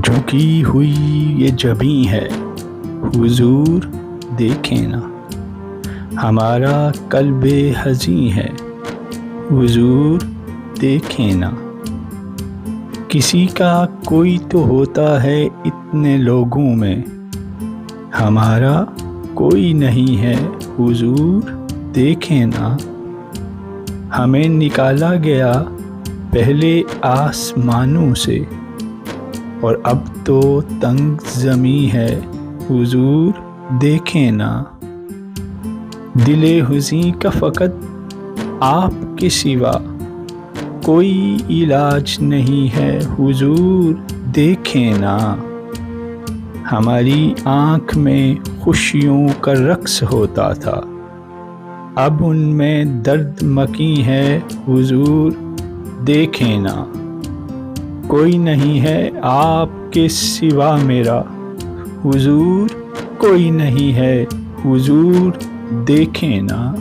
جھکی ہوئی یہ جبیں ہے حضور دیکھیں نا، ہمارا قلب حزیں ہے حضور دیکھیں نا۔ کسی کا کوئی تو ہوتا ہے اتنے لوگوں میں، ہمارا کوئی نہیں ہے حضور دیکھیں نا۔ ہمیں نکالا گیا پہلے آسمانوں سے، اور اب تو تنگ زمیں ہے حضور دیکھیں نا۔ دل حزیں کا فقط آپ کے سوا کوئی علاج نہیں ہے حضور دیکھیں نا۔ ہماری آنکھ میں خوشیوں کا رقص ہوتا تھا، اب ان میں درد مکی ہے حضور دیکھیں نا۔ کوئی نہیں ہے آپ کے سوا میرا حضور، کوئی نہیں ہے حضور دیکھیں نا۔